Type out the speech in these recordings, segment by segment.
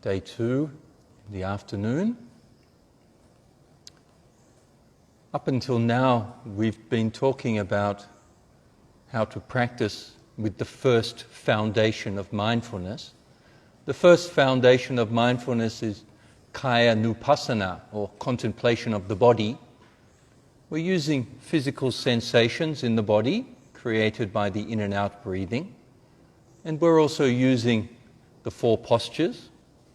Day 2, in the afternoon. Up until now, we've been talking about how to practice with the first foundation of mindfulness. The first foundation of mindfulness is Kaya Nupassana, or contemplation of the body. We're using physical sensations in the body created by the in and out breathing. And we're also using the 4 postures,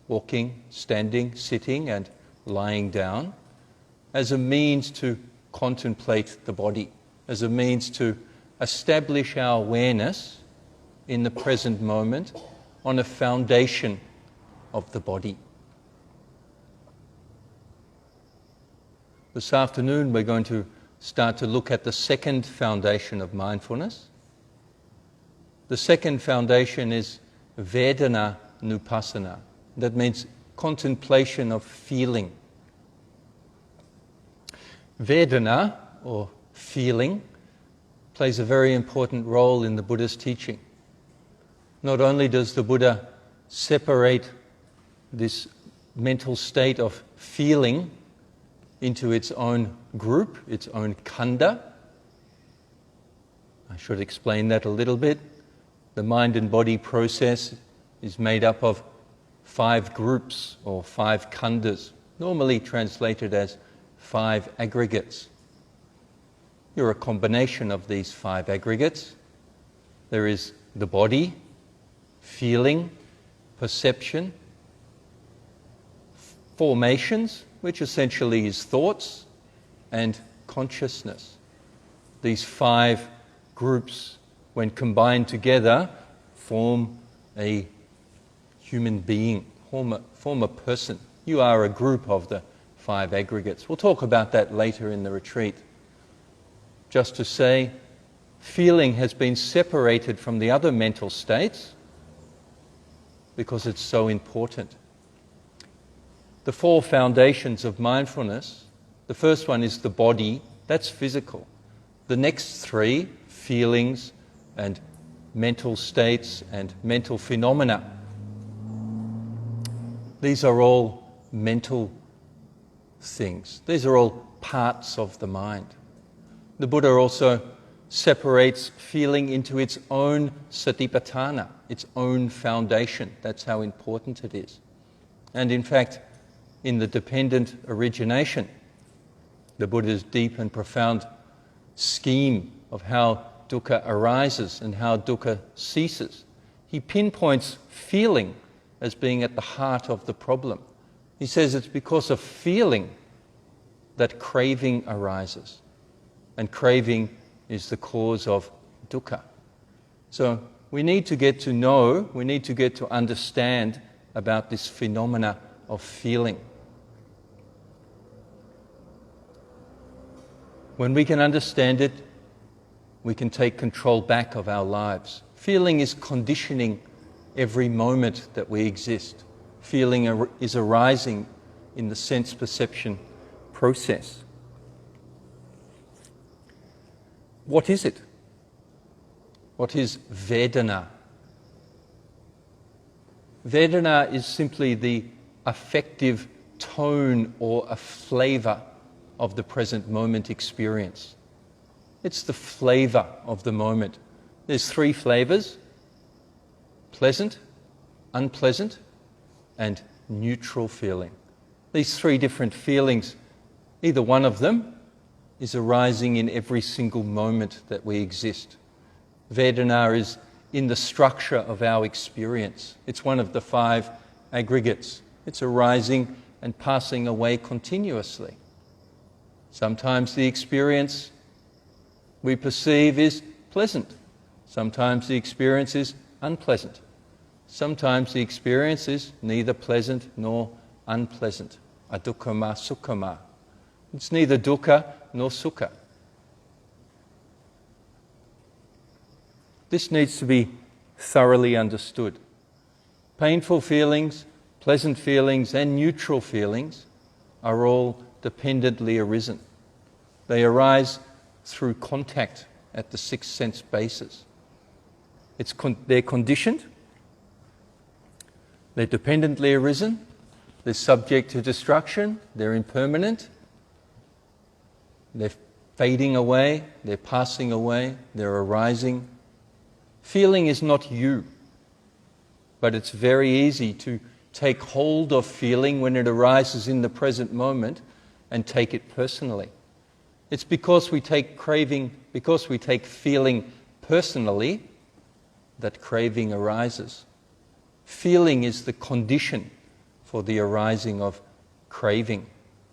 walking, standing, sitting, and lying down, as a means to contemplate the body, as a means to establish our awareness in the present moment on a foundation of the body. This afternoon we're going to start to look at the second foundation of mindfulness. The second foundation is Vedana Nupassana. That means contemplation of feeling. Vedana, or feeling, plays a very important role in the Buddha's teaching. Not only does the Buddha separate this mental state of feeling into its own group, its own khandha. I should explain that a little bit. The mind and body process is made up of 5 groups or 5 khandhas, normally translated as 5 aggregates. You're a combination of these 5 aggregates. There is the body, feeling, perception, formations, which essentially is thoughts, and consciousness. These 5 groups, when combined together, form a human being, form a person. You are a group of the 5 aggregates. We'll talk about that later in the retreat. Just to say, feeling has been separated from the other mental states because it's so important. The 4 foundations of mindfulness, the first one is the body, that's physical. The next 3, feelings and mental states and mental phenomena. These are all mental things. These are all parts of the mind. The Buddha also separates feeling into its own satipatthana, its own foundation. That's how important it is. And in fact, in the dependent origination, the Buddha's deep and profound scheme of how dukkha arises and how dukkha ceases, he pinpoints feeling as being at the heart of the problem. He says it's because of feeling that craving arises. And craving is the cause of dukkha. So we need to get to know, we need to get to understand about this phenomena of feeling. When we can understand it, we can take control back of our lives. Feeling is conditioning every moment that we exist. Feeling is arising in the sense perception process. What is it? What is Vedana? Vedana is simply the affective tone or a flavour of the present moment experience. It's the flavour of the moment. There's 3 flavours: pleasant, unpleasant, and neutral feeling. These 3 different feelings, either one of them is arising in every single moment that we exist. Vedana is in the structure of our experience. It's one of the 5 aggregates. It's arising and passing away continuously. Sometimes the experience we perceive is pleasant. Sometimes the experience is unpleasant. Sometimes the experience is neither pleasant nor unpleasant. Adukkama sukhama. It's neither dukkha nor sukha. This needs to be thoroughly understood. Painful feelings, pleasant feelings, and neutral feelings are all dependently arisen. They arise through contact at the 6 sense bases. They're conditioned. They're dependently arisen, they're subject to destruction, they're impermanent, they're fading away, they're passing away, they're arising. Feeling is not you, but it's very easy to take hold of feeling when it arises in the present moment and take it personally. It's because we take feeling personally that craving arises. Feeling is the condition for the arising of craving.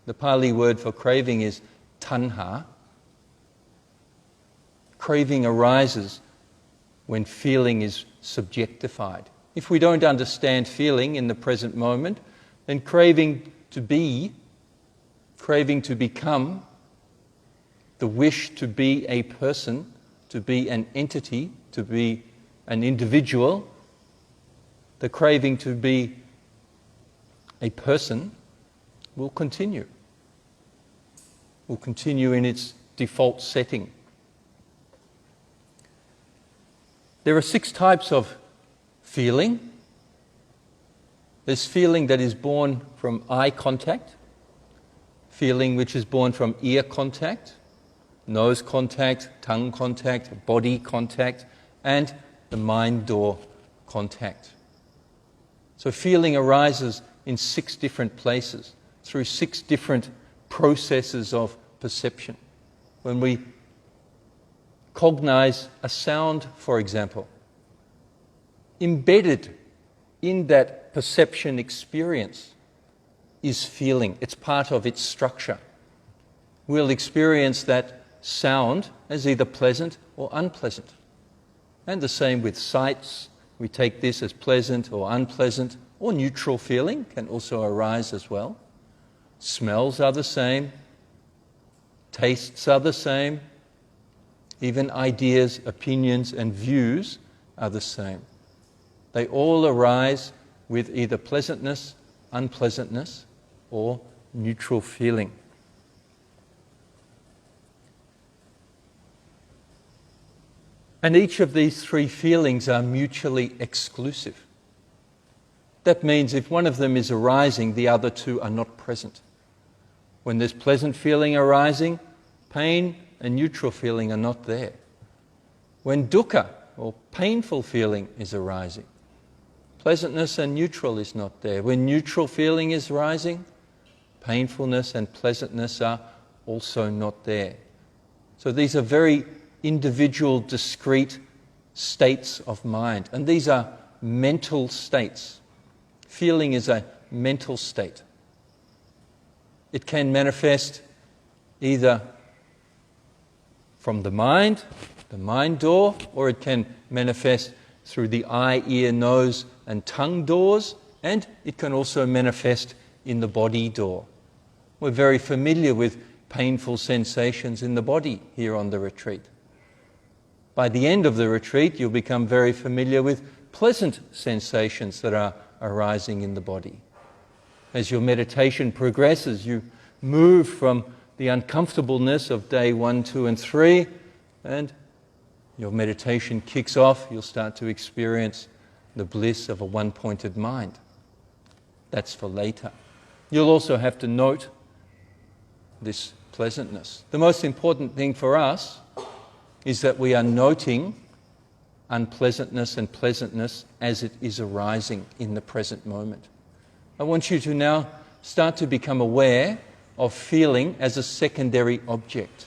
The Pali word for craving is tanha. Craving arises when feeling is subjectified. If we don't understand feeling in the present moment, then craving to be, craving to become, the wish to be a person, to be an entity, to be an individual, the craving to be a person will continue. Will continue in its default setting. There are 6 types of feeling. There's feeling that is born from eye contact, feeling which is born from ear contact, nose contact, tongue contact, body contact, and the mind door contact. So feeling arises in 6 different places, through 6 different processes of perception. When we cognize a sound, for example, embedded in that perception experience is feeling. It's part of its structure. We'll experience that sound as either pleasant or unpleasant. And the same with sights. We take this as pleasant or unpleasant, or neutral feeling can also arise as well. Smells are the same. Tastes are the same. Even ideas, opinions, and views are the same. They all arise with either pleasantness, unpleasantness, or neutral feeling. And each of these 3 feelings are mutually exclusive. That means if one of them is arising, the other 2 are not present. When there's pleasant feeling arising, pain and neutral feeling are not there. When dukkha, or painful feeling, is arising, pleasantness and neutral is not there. When neutral feeling is rising, painfulness and pleasantness are also not there. So these are very individual, discrete states of mind. And these are mental states. Feeling is a mental state. It can manifest either from the mind door, or it can manifest through the eye, ear, nose, and tongue doors, and it can also manifest in the body door. We're very familiar with painful sensations in the body here on the retreat. By the end of the retreat, you'll become very familiar with pleasant sensations that are arising in the body. As your meditation progresses, you move from the uncomfortableness of day 1, 2, and 3, and your meditation kicks off. You'll start to experience the bliss of a one-pointed mind. That's for later. You'll also have to note this pleasantness. The most important thing for us is that we are noting unpleasantness and pleasantness as it is arising in the present moment. I want you to now start to become aware of feeling as a secondary object.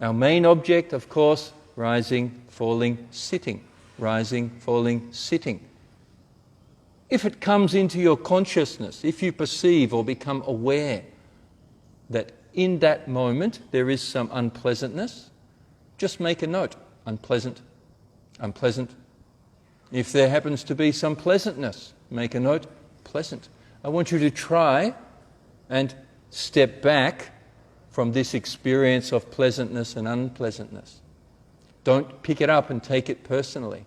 Our main object, of course, rising, falling, sitting. Rising, falling, sitting. If it comes into your consciousness, if you perceive or become aware that in that moment there is some unpleasantness, just make a note. Unpleasant, unpleasant. If there happens to be some pleasantness, make a note. Pleasant. I want you to try and step back from this experience of pleasantness and unpleasantness. Don't pick it up and take it personally.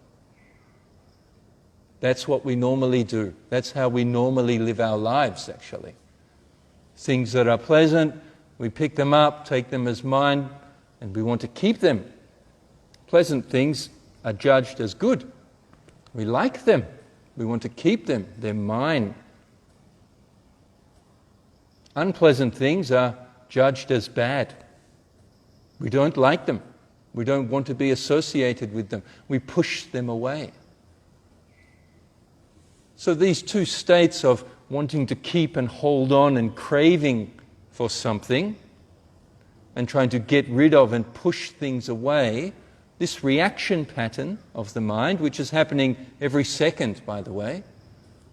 That's what we normally do. That's how we normally live our lives, actually. Things that are pleasant, we pick them up, take them as mine, and we want to keep them. Pleasant things are judged as good. We like them. We want to keep them. They're mine. Unpleasant things are judged as bad. We don't like them. We don't want to be associated with them. We push them away. So these two states of wanting to keep and hold on and craving for something and trying to get rid of and push things away, this reaction pattern of the mind, which is happening every second, by the way,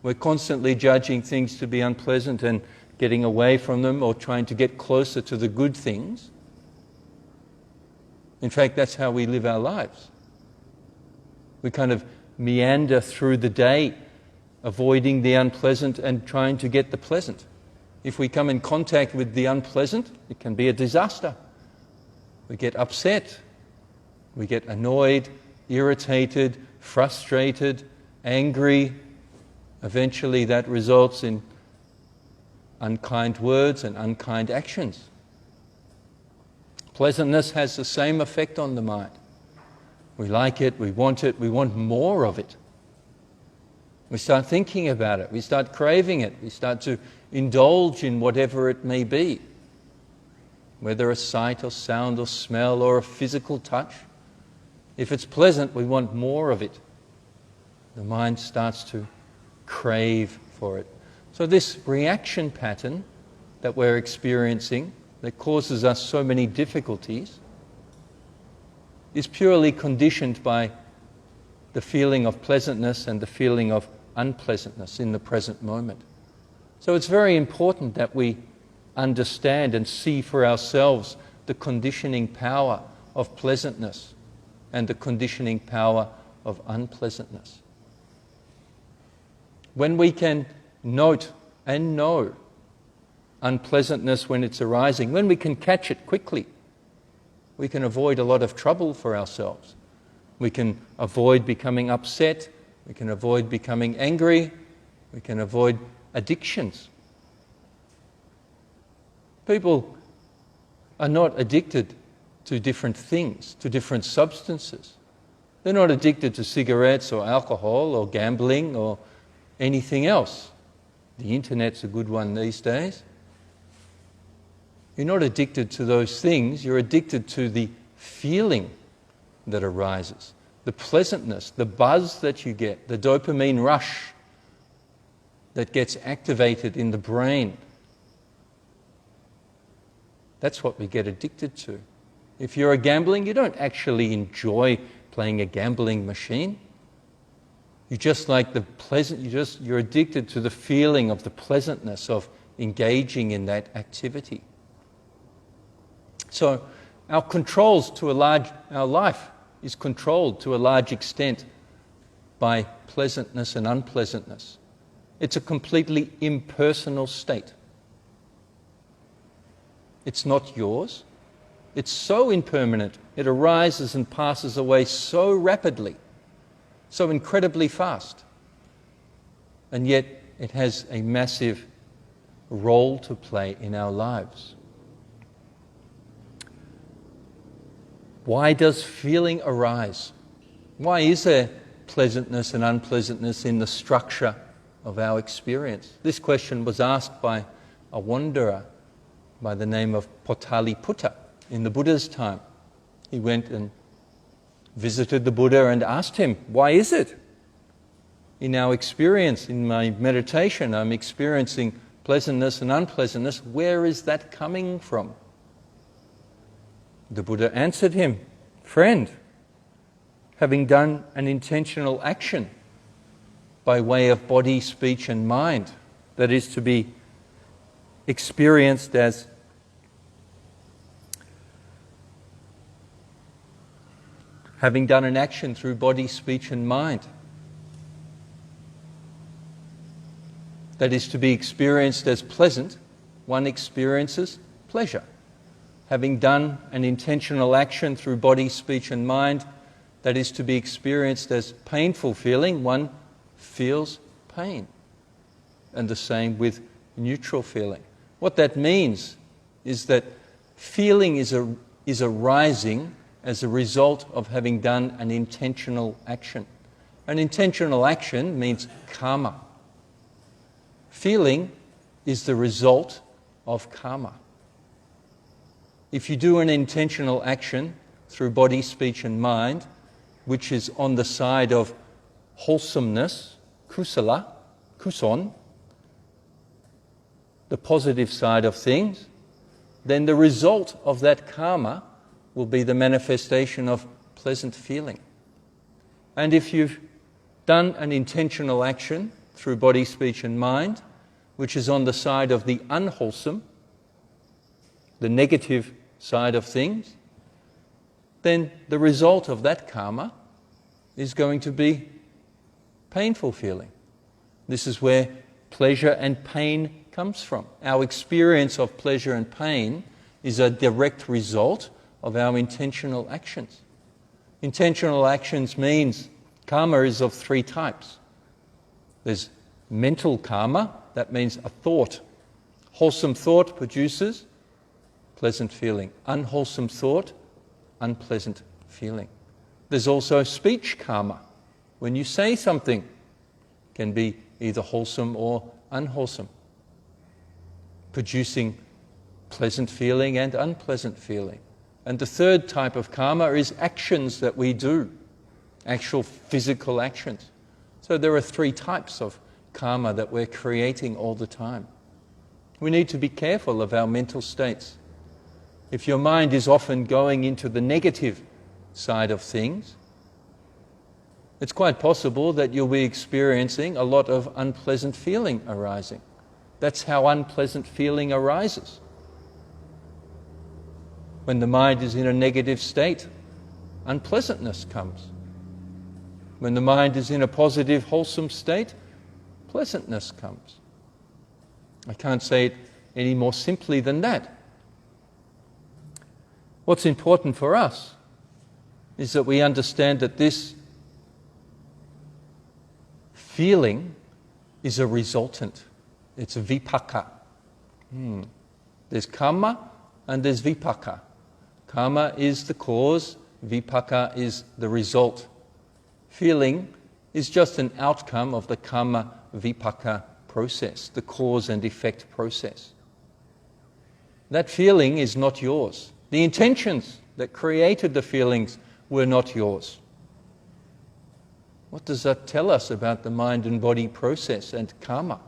we're constantly judging things to be unpleasant and getting away from them or trying to get closer to the good things. In fact, that's how we live our lives. We kind of meander through the day, avoiding the unpleasant and trying to get the pleasant. If we come in contact with the unpleasant, it can be a disaster. We get upset. We get annoyed, irritated, frustrated, angry. Eventually that results in unkind words and unkind actions. Pleasantness has the same effect on the mind. We like it, we want more of it. We start thinking about it, we start craving it, we start to indulge in whatever it may be, whether a sight or sound or smell or a physical touch. If it's pleasant, we want more of it. The mind starts to crave for it. So this reaction pattern that we're experiencing that causes us so many difficulties is purely conditioned by the feeling of pleasantness and the feeling of unpleasantness in the present moment. So it's very important that we understand and see for ourselves the conditioning power of pleasantness and the conditioning power of unpleasantness. When we can note and know unpleasantness when it's arising, when we can catch it quickly, we can avoid a lot of trouble for ourselves. We can avoid becoming upset, we can avoid becoming angry, we can avoid addictions. People are not addicted to different things, to different substances. They're not addicted to cigarettes or alcohol or gambling or anything else. The internet's a good one these days. You're not addicted to those things, you're addicted to the feeling that arises, the pleasantness, the buzz that you get, the dopamine rush that gets activated in the brain. That's what we get addicted to. If you're gambling, you don't actually enjoy playing a gambling machine. You just like the pleasant, you're addicted to the feeling of the pleasantness of engaging in that activity. So our life is controlled to a large extent by pleasantness and unpleasantness. It's a completely impersonal state. It's not yours. It's so impermanent. It arises and passes away so rapidly, so incredibly fast. And yet it has a massive role to play in our lives. Why does feeling arise? Why is there pleasantness and unpleasantness in the structure of our experience? This question was asked by a wanderer by the name of Potaliputta in the Buddha's time. He went and visited the Buddha and asked him, why is it? In our experience, in my meditation, I'm experiencing pleasantness and unpleasantness. Where is that coming from? The Buddha answered him, friend, having done an intentional action by way of body, speech and mind that is to be experienced as having done an action through body, speech and mind that is to be experienced as pleasant, one experiences pleasure. Having done an intentional action through body, speech and mind that is to be experienced as painful feeling, one feels pain. And the same with neutral feeling. What that means is that feeling is arising as a result of having done an intentional action. An intentional action means karma. Feeling is the result of karma. If you do an intentional action through body, speech and mind, which is on the side of wholesomeness, kusala, kuson, the positive side of things, then the result of that karma will be the manifestation of pleasant feeling. And if you've done an intentional action through body, speech and mind, which is on the side of the unwholesome, the negative side of things, then the result of that karma is going to be painful feeling. This is where pleasure and pain comes from. Our experience of pleasure and pain is a direct result of our intentional actions. Intentional actions means karma is of three types. There's mental karma, that means a thought. Wholesome thought produces pleasant feeling. Unwholesome thought, unpleasant feeling. There's also speech karma. When you say something, it can be either wholesome or unwholesome, producing pleasant feeling and unpleasant feeling. And the third type of karma is actions that we do, actual physical actions. So there are three types of karma that we're creating all the time. We need to be careful of our mental states. If your mind is often going into the negative side of things, it's quite possible that you'll be experiencing a lot of unpleasant feeling arising. That's how unpleasant feeling arises. When the mind is in a negative state, unpleasantness comes. When the mind is in a positive, wholesome state, pleasantness comes. I can't say it any more simply than that. What's important for us is that we understand that this feeling is a resultant. It's a vipaka. There's karma and there's vipaka. Karma is the cause, vipaka is the result. Feeling is just an outcome of the karma vipaka process, the cause and effect process. That feeling is not yours. The intentions that created the feelings were not yours. What does that tell us about the mind and body process and karma?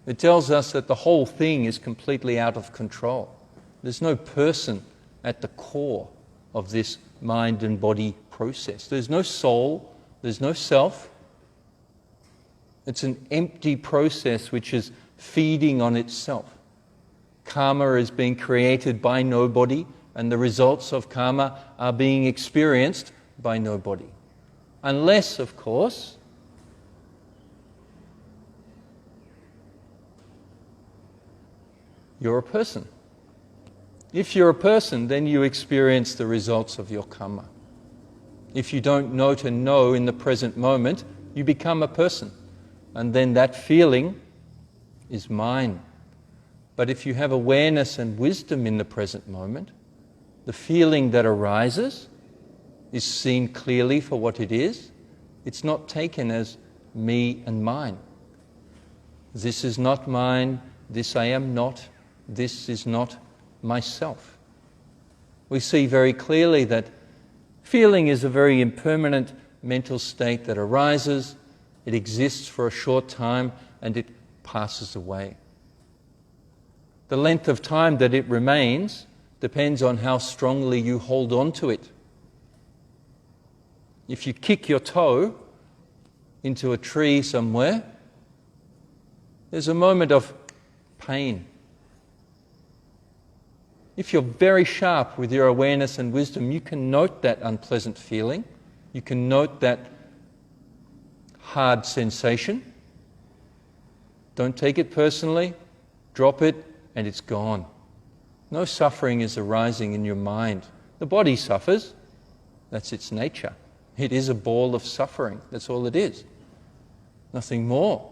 It tells us that the whole thing is completely out of control. There's no person at the core of this mind and body process. There's no soul, there's no self. It's an empty process which is feeding on itself. Karma is being created by nobody, and the results of karma are being experienced by nobody. Unless, of course, you're a person. If you're a person, then you experience the results of your karma. If you don't note and know in the present moment, you become a person. And then that feeling is mine. But if you have awareness and wisdom in the present moment, the feeling that arises is seen clearly for what it is. It's not taken as me and mine. This is not mine, this I am not, this is not myself. We see very clearly that feeling is a very impermanent mental state that arises, it exists for a short time, and it passes away. The length of time that it remains depends on how strongly you hold on to it. If you kick your toe into a tree somewhere, there's a moment of pain. If you're very sharp with your awareness and wisdom, you can note that unpleasant feeling. You can note that hard sensation. Don't take it personally. Drop it, and it's gone. No suffering is arising in your mind. The body suffers. That's its nature. It is a ball of suffering. That's all it is. Nothing more.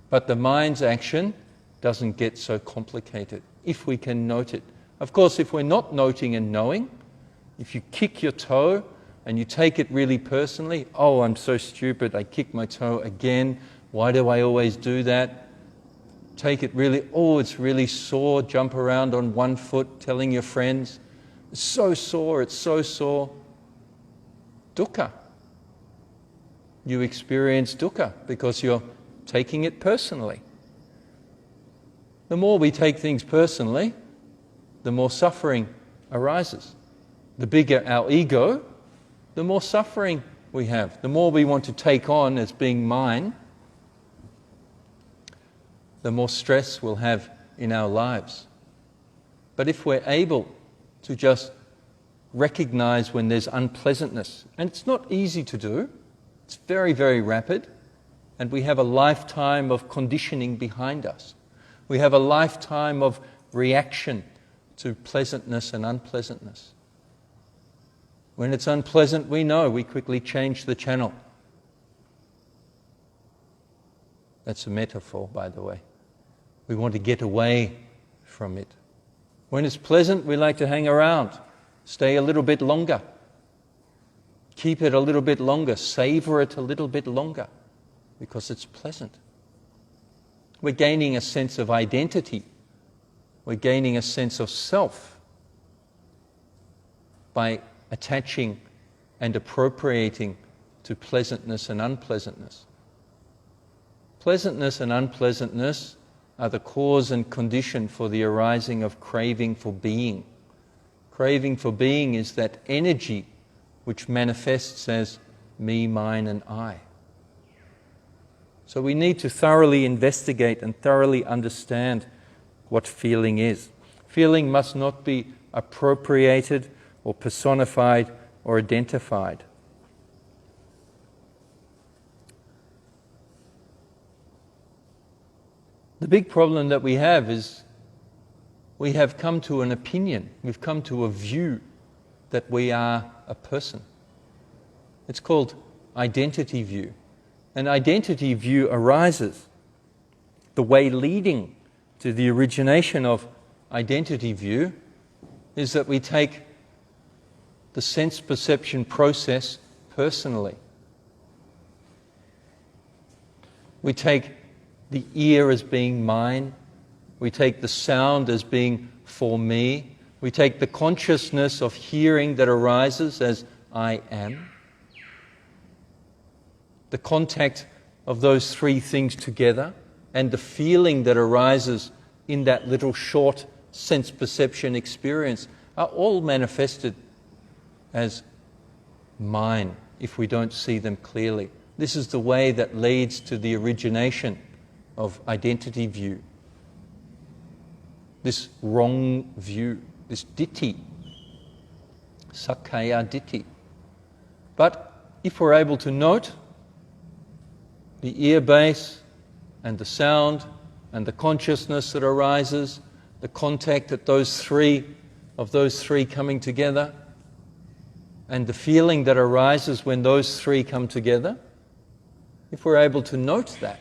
But the mind's action doesn't get so complicated if we can note it. Of course, if we're not noting and knowing, if you kick your toe and you take it really personally, oh, I'm so stupid, I kicked my toe again, why do I always do that? Take it really, oh, it's really sore, jump around on one foot, telling your friends, it's so sore, it's so sore. Dukkha. You experience dukkha because you're taking it personally. The more we take things personally, the more suffering arises. The bigger our ego, the more suffering we have. The more we want to take on as being mine, the more stress we'll have in our lives. But if we're able to just recognize when there's unpleasantness, and it's not easy to do, it's very, very rapid, and we have a lifetime of conditioning behind us. We have a lifetime of reaction to pleasantness and unpleasantness. When it's unpleasant, we know, we quickly change the channel. That's a metaphor, by the way. We want to get away from it. When it's pleasant, we like to hang around, stay a little bit longer, keep it a little bit longer, savor it a little bit longer, because it's pleasant. We're gaining a sense of identity. We're gaining a sense of self by attaching and appropriating to pleasantness and unpleasantness. Pleasantness and unpleasantness are the cause and condition for the arising of craving for being. Craving for being is that energy which manifests as me, mine, and I. So we need to thoroughly investigate and thoroughly understand what feeling is. Feeling must not be appropriated or personified or identified. The big problem that we have is we have come to an opinion, we've come to a view that we are a person. It's called identity view. An identity view arises. The way leading to the origination of identity view is that we take the sense perception process personally. We take the ear as being mine. We take the sound as being for me. We take the consciousness of hearing that arises as I am. The contact of those three things together and the feeling that arises in that little short sense perception experience are all manifested as mine if we don't see them clearly. This is the way that leads to the origination of identity view. This wrong view, this ditthi, sakkaya ditthi. But if we're able to note the ear base and the sound and the consciousness that arises, the contact at those three coming together, and the feeling that arises when those three come together, if we're able to note that,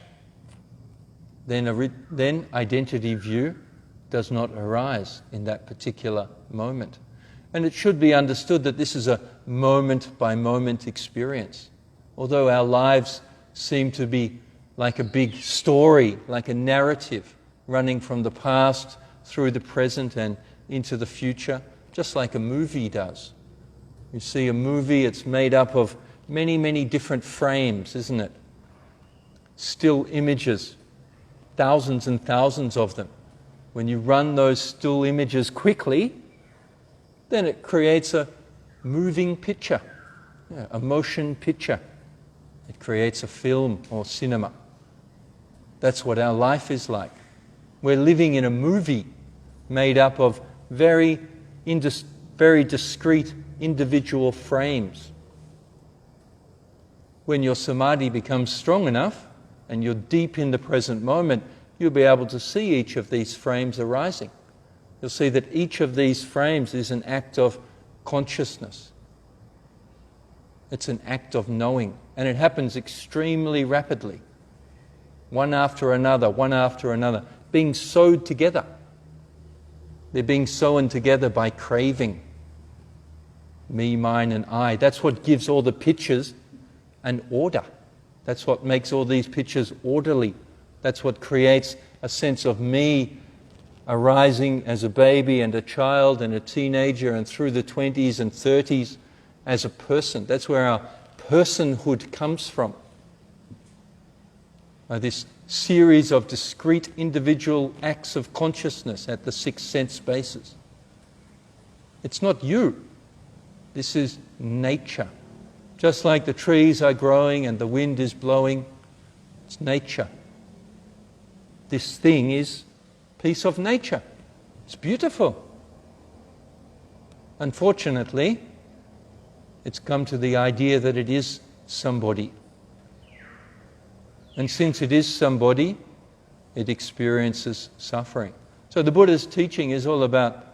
then identity view does not arise in that particular moment. And it should be understood that this is a moment-by-moment experience. Although our lives seem to be like a big story, like a narrative running from the past through the present and into the future, just like a movie does. You see a movie, it's made up of many, many different frames, isn't it? Still images, thousands and thousands of them. When you run those still images quickly, then it creates a moving picture, a motion picture. It creates a film or cinema. That's what our life is like. We're living in a movie made up of very discrete individual frames. When your samadhi becomes strong enough and you're deep in the present moment, you'll be able to see each of these frames arising. You'll see that each of these frames is an act of consciousness. It's an act of knowing, and it happens extremely rapidly. One after another, being sewed together. They're being sewn together by craving, me, mine, and I. That's what gives all the pictures an order. That's what makes all these pictures orderly. That's what creates a sense of me arising as a baby and a child and a teenager and through the 20s and 30s as a person. That's where our personhood comes from. This series of discrete individual acts of consciousness at the six sense bases. It's not you. This is nature. Just like the trees are growing and the wind is blowing, it's nature. This thing is a piece of nature. It's beautiful. Unfortunately, it's come to the idea that it is somebody. And since it is somebody, it experiences suffering. So the Buddha's teaching is all about,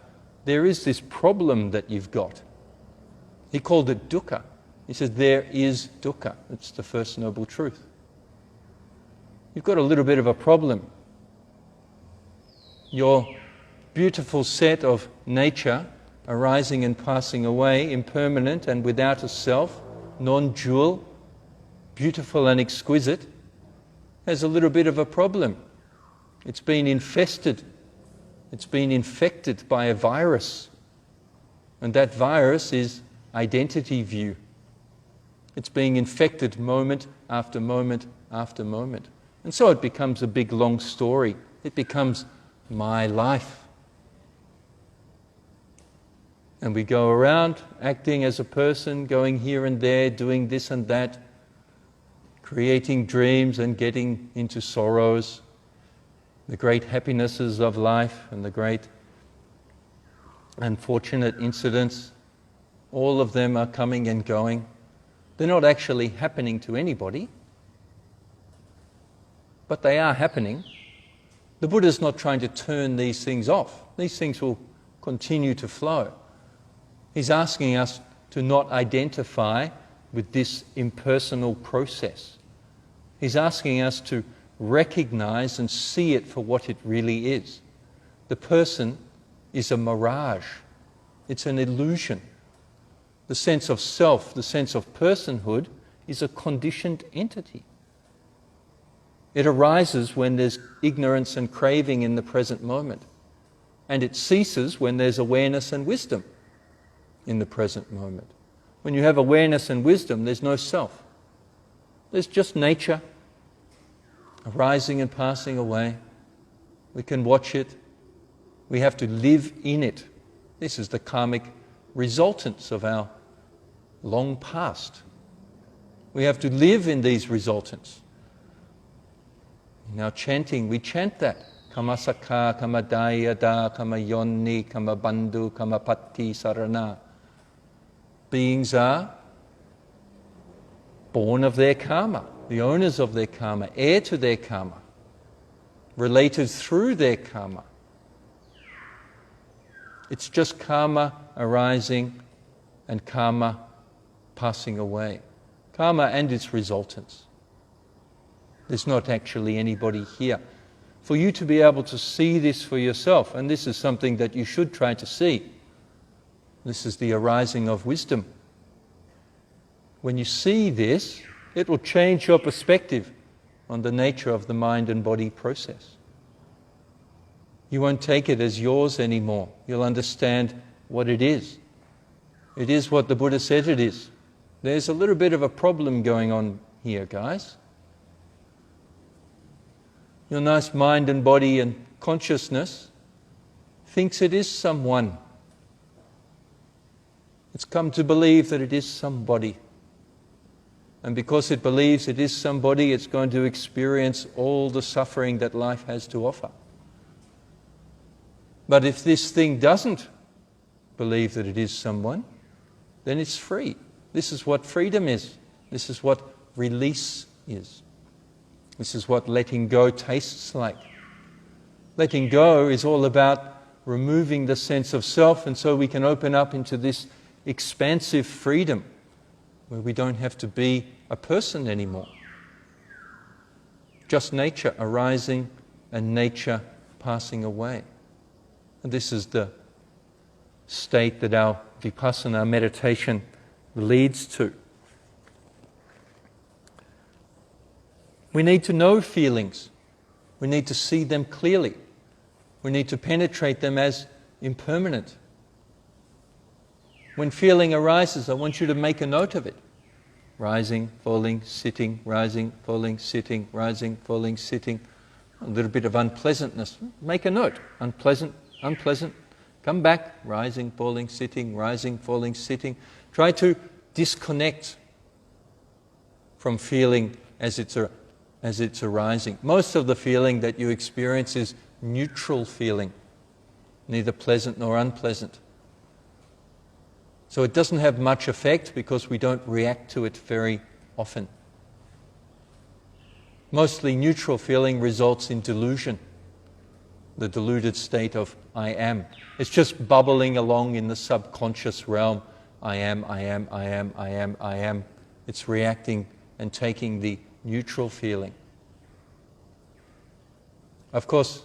there is this problem that you've got. He called it dukkha. He says, there is dukkha. It's the first noble truth. You've got a little bit of a problem. Your beautiful set of nature, arising and passing away, impermanent and without a self, non-dual, beautiful and exquisite, has a little bit of a problem. It's been infested. It's been infected by a virus. And that virus is identity view. It's being infected moment after moment after moment. And so it becomes a big long story. It becomes my life. And we go around acting as a person, going here and there, doing this and that, creating dreams and getting into sorrows, the great happinesses of life and the great unfortunate incidents. All of them are coming and going. They're not actually happening to anybody, but they are happening. The Buddha's not trying to turn these things off. These things will continue to flow. He's asking us to not identify with this impersonal process. He's asking us to recognize and see it for what it really is. The person is a mirage. It's an illusion. The sense of self, the sense of personhood, is a conditioned entity. It arises when there's ignorance and craving in the present moment. And it ceases when there's awareness and wisdom in the present moment. When you have awareness and wisdom, there's no self. There's just nature arising and passing away. We can watch it. We have to live in it. This is the karmic resultants of our long past. We have to live in these resultants. In our chanting, we chant that. Kama sakha, kama dayada, kama yonni, kama bandhu, kama patti sarana. Beings are born of their karma, the owners of their karma, heir to their karma, related through their karma. It's just karma arising and karma passing away. Karma and its resultants. There's not actually anybody here. For you to be able to see this for yourself, and this is something that you should try to see, this is the arising of wisdom. When you see this, it will change your perspective on the nature of the mind and body process. You won't take it as yours anymore. You'll understand what it is. It is what the Buddha said it is. There's a little bit of a problem going on here, guys. Your nice mind and body and consciousness thinks it is someone. It's come to believe that it is somebody. And because it believes it is somebody, it's going to experience all the suffering that life has to offer. But if this thing doesn't believe that it is someone, then it's free. This is what freedom is. This is what release is. This is what letting go tastes like. Letting go is all about removing the sense of self, and so we can open up into this expansive freedom where we don't have to be a person anymore. Just nature arising and nature passing away. And this is the state that our vipassana meditation leads to. We need to know feelings. We need to see them clearly. We need to penetrate them as impermanent. When feeling arises, I want you to make a note of it. Rising, falling, sitting, rising, falling, sitting, rising, falling, sitting. A little bit of unpleasantness. Make a note. Unpleasant, unpleasant. Come back. Rising, falling, sitting, rising, falling, sitting. Try to disconnect from feeling as it's arising. Most of the feeling that you experience is neutral feeling, neither pleasant nor unpleasant. So it doesn't have much effect because we don't react to it very often. Mostly neutral feeling results in delusion, the deluded state of I am. It's just bubbling along in the subconscious realm. I am, I am, I am, I am, I am. It's reacting and taking the neutral feeling. Of course,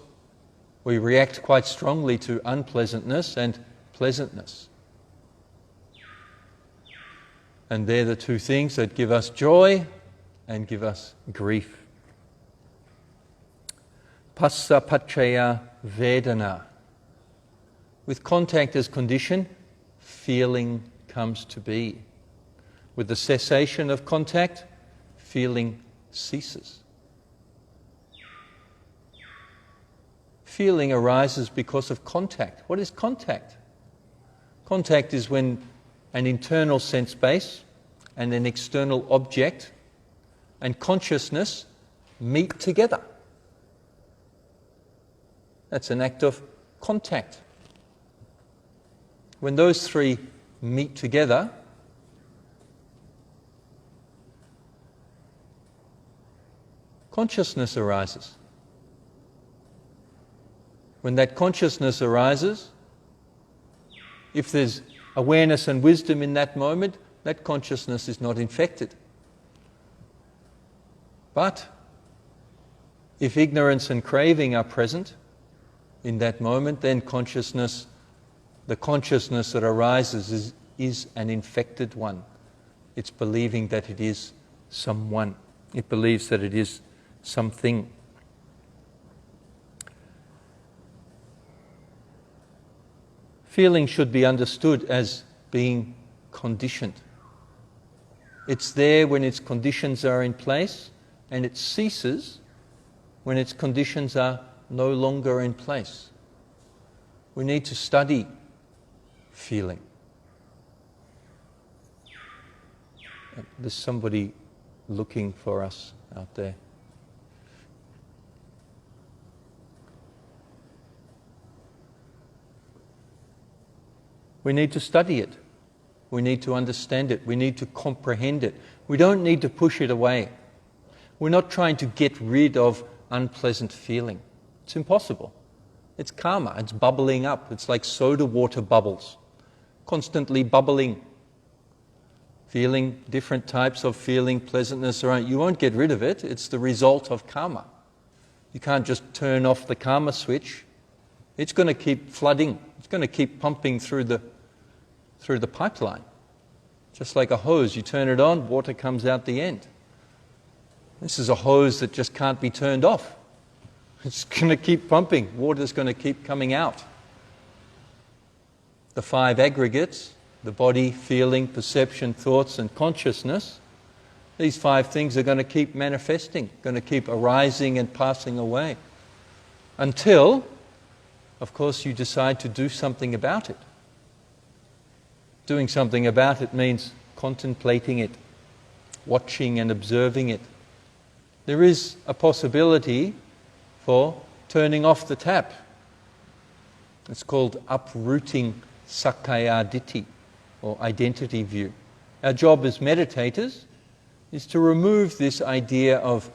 we react quite strongly to unpleasantness and pleasantness. And they're the two things that give us joy and give us grief. Passa paccaya vedana. With contact as condition, feeling comes to be. With the cessation of contact, feeling ceases. Feeling arises because of contact. What is contact? Contact is when an internal sense base and an external object and consciousness meet together. That's an act of contact. When those three meet together, consciousness arises. When that consciousness arises, if there's awareness and wisdom in that moment, that consciousness is not infected. But if ignorance and craving are present in that moment, then the consciousness that arises is an infected one. It's believing that it is someone. It believes that it is something. Feeling should be understood as being conditioned. It's there when its conditions are in place, and it ceases when its conditions are no longer in place. We need to study feeling. There's somebody looking for us out there. We need to study it. We need to understand it. We need to comprehend it. We don't need to push it away. We're not trying to get rid of unpleasant feeling. It's impossible. It's karma. It's bubbling up. It's like soda water bubbles, constantly bubbling. Feeling, different types of feeling, pleasantness, you won't get rid of it. It's the result of karma. You can't just turn off the karma switch. It's going to keep flooding. It's going to keep pumping through the pipeline. Just like a hose, you turn it on, water comes out the end. This is a hose that just can't be turned off. It's going to keep pumping. Water's going to keep coming out. The five aggregates, the body, feeling, perception, thoughts, and consciousness, these five things are going to keep manifesting, going to keep arising and passing away. Until, of course, you decide to do something about it. Doing something about it means contemplating it, watching and observing it. There is a possibility for turning off the tap. It's called uprooting sakkaya ditthi, or identity view. Our job as meditators is to remove this idea of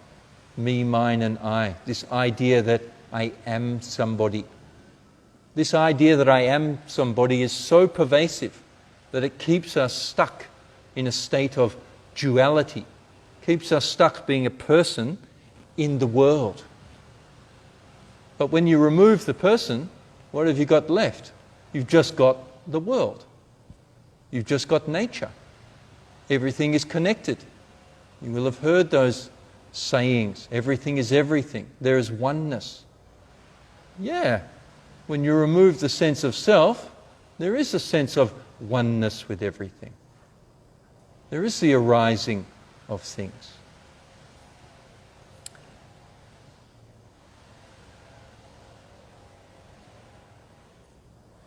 me, mine and I, this idea that I am somebody. This idea that I am somebody is so pervasive that it keeps us stuck in a state of duality, keeps us stuck being a person in the world. But when you remove the person, what have you got left? You've just got the world. You've just got nature. Everything is connected. You will have heard those sayings. Everything is everything. There is oneness. Yeah, when you remove the sense of self, there is a sense of oneness with everything. There is the arising of things.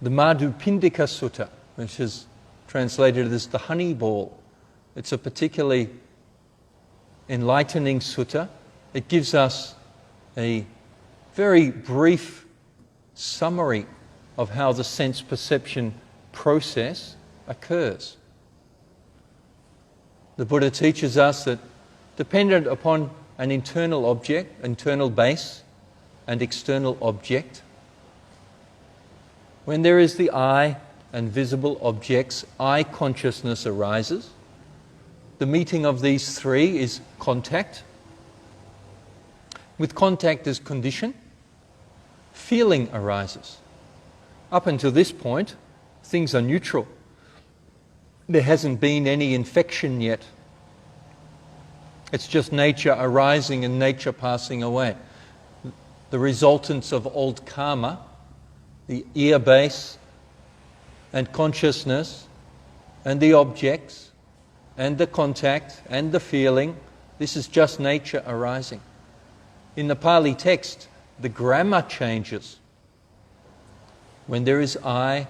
The Madhupindika Sutta, which is translated as the honey ball, it's a particularly enlightening sutta. It gives us a very brief summary of how the sense perception process occurs. The Buddha teaches us that dependent upon an internal object, internal base, and external object, when there is the eye and visible objects, eye consciousness arises. The meeting of these three is contact. With contact as condition, feeling arises. Up until this point, things are neutral. There hasn't been any infection yet. It's just nature arising and nature passing away. The resultants of old karma, the ear base and consciousness and the objects and the contact and the feeling, this is just nature arising. In the Pali text, the grammar changes. When there is I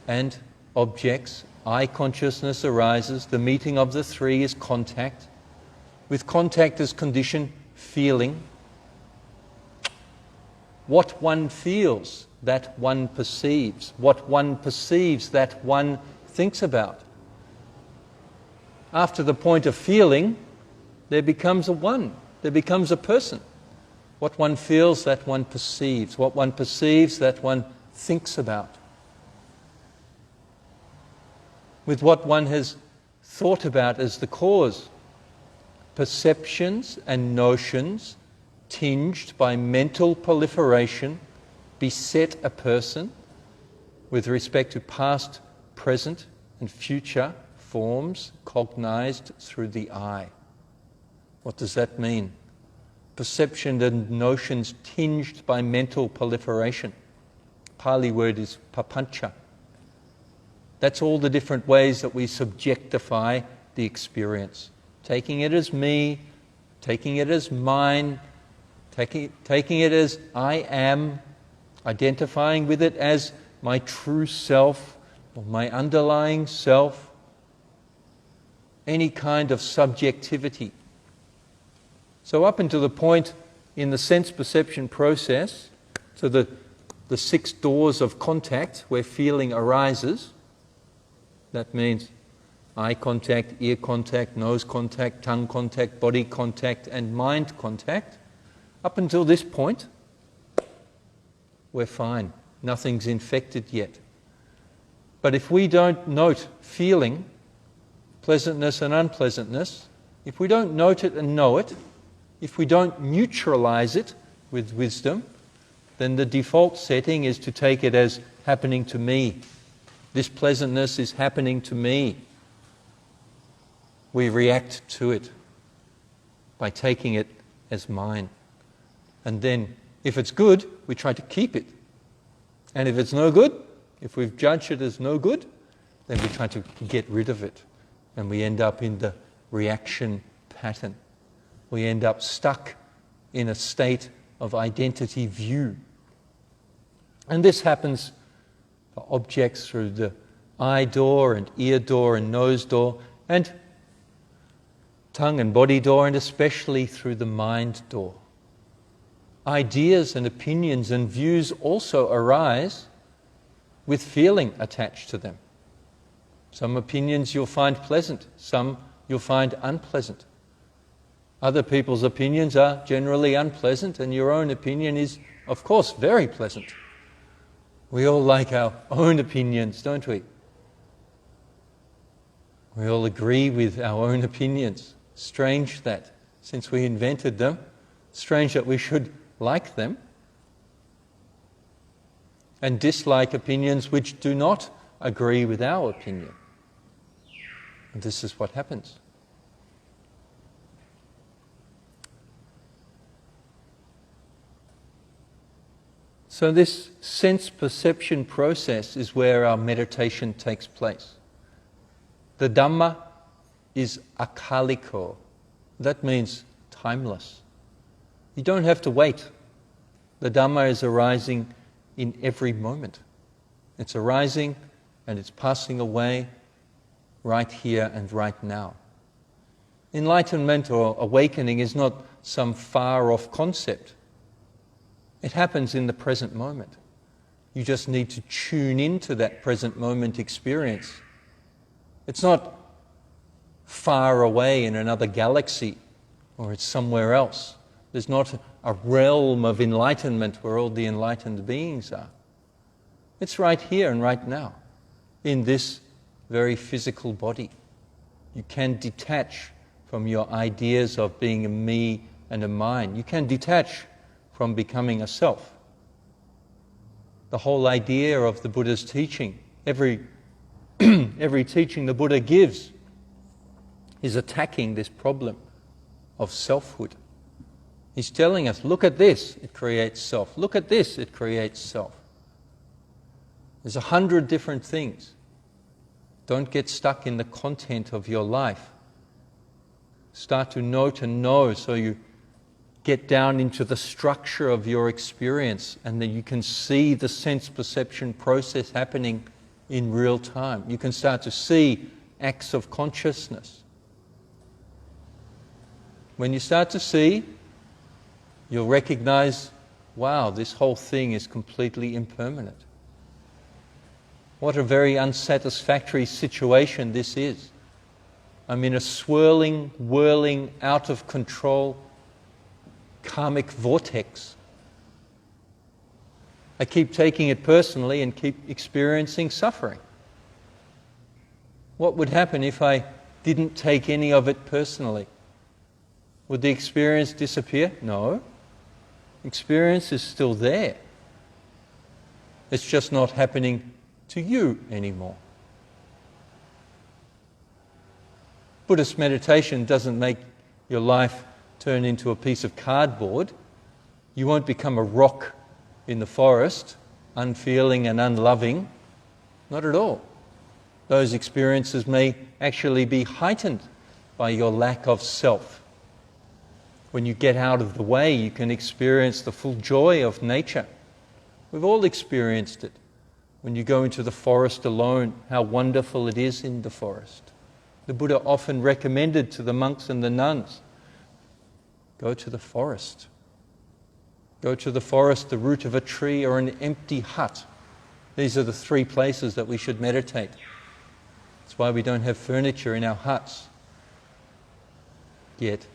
and objects, I consciousness arises, the meeting of the three is contact. With contact as condition, feeling. What one feels, that one perceives. What one perceives, that one thinks about. After the point of feeling, there becomes a one. There becomes a person. What one feels, that one perceives. What one perceives, that one thinks about. With what one has thought about as the cause. Perceptions and notions tinged by mental proliferation beset a person with respect to past, present and future forms cognized through the eye. What does that mean? Perception and notions tinged by mental proliferation. Pali word is papancha. That's all the different ways that we subjectify the experience. Taking it as me, taking it as mine, taking it as I am, identifying with it as my true self or my underlying self. Any kind of subjectivity. So up until the point in the sense perception process, so the 6 doors of contact where feeling arises, that means eye contact, ear contact, nose contact, tongue contact, body contact, and mind contact. Up until this point, we're fine. Nothing's infected yet. But if we don't note feeling, pleasantness and unpleasantness, if we don't note it and know it, if we don't neutralize it with wisdom, then the default setting is to take it as happening to me. This pleasantness is happening to me. We react to it by taking it as mine. And then, if it's good, we try to keep it. And if it's no good, if we've judged it as no good, then we try to get rid of it. And we end up in the reaction pattern. We end up stuck in a state of identity view. And this happens for objects through the eye door and ear door and nose door and tongue and body door, and especially through the mind door. Ideas and opinions and views also arise with feeling attached to them. Some opinions you'll find pleasant, some you'll find unpleasant. Other people's opinions are generally unpleasant, and your own opinion is, of course, very pleasant. We all like our own opinions, don't we? We all agree with our own opinions. Strange that, since we invented them, strange that we should like them. and dislike opinions which do not agree with our opinion. And this is what happens. So this sense perception process is where our meditation takes place. The Dhamma is akaliko. That means timeless. You don't have to wait. The Dhamma is arising in every moment. It's arising and it's passing away right here and right now. Enlightenment or awakening is not some far-off concept. It happens in the present moment. You just need to tune into that present moment experience. It's not far away in another galaxy or it's somewhere else. There's not a realm of enlightenment where all the enlightened beings are. It's right here and right now, in this very physical body. You can detach from your ideas of being a me and a mine. You can detach from becoming a self. The whole idea of the Buddha's teaching, every teaching the Buddha gives, is attacking this problem of selfhood. He's telling us, look at this, it creates self. Look at this, it creates self. There's 100 different things. Don't get stuck in the content of your life. Start to know so you get down into the structure of your experience and then you can see the sense perception process happening in real time. You can start to see acts of consciousness. When you start to see, you'll recognize, wow, this whole thing is completely impermanent. What a very unsatisfactory situation this is. I'm in a swirling, whirling, out of control karmic vortex. I keep taking it personally and keep experiencing suffering. What would happen if I didn't take any of it personally? Would the experience disappear? No. Experience is still there. It's just not happening to you anymore. Buddhist meditation doesn't make your life turn into a piece of cardboard. You won't become a rock in the forest, unfeeling and unloving. Not at all. Those experiences may actually be heightened by your lack of self. When you get out of the way, you can experience the full joy of nature. We've all experienced it. When you go into the forest alone, how wonderful it is in the forest. The Buddha often recommended to the monks and the nuns, go to the forest. Go to the forest, the root of a tree, or an empty hut. These are the 3 places that we should meditate. That's why we don't have furniture in our huts yet.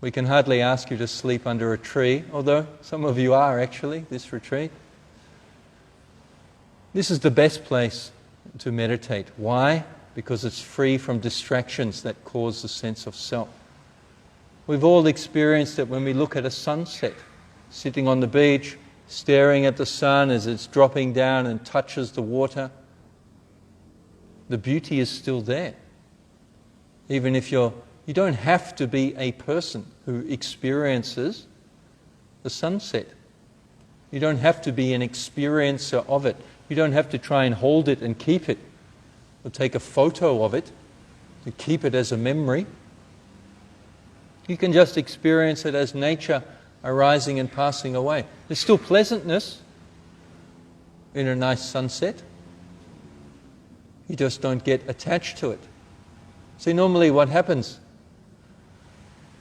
We can hardly ask you to sleep under a tree, although some of you are actually, this retreat. This is the best place to meditate. Why? Because it's free from distractions that cause the sense of self. We've all experienced it when we look at a sunset, sitting on the beach, staring at the sun as it's dropping down and touches the water. The beauty is still there. Even if you don't have to be a person who experiences the sunset. You don't have to be an experiencer of it. You don't have to try and hold it and keep it, or take a photo of it to keep it as a memory. You can just experience it as nature arising and passing away. There's still pleasantness in a nice sunset. You just don't get attached to it. See, normally what happens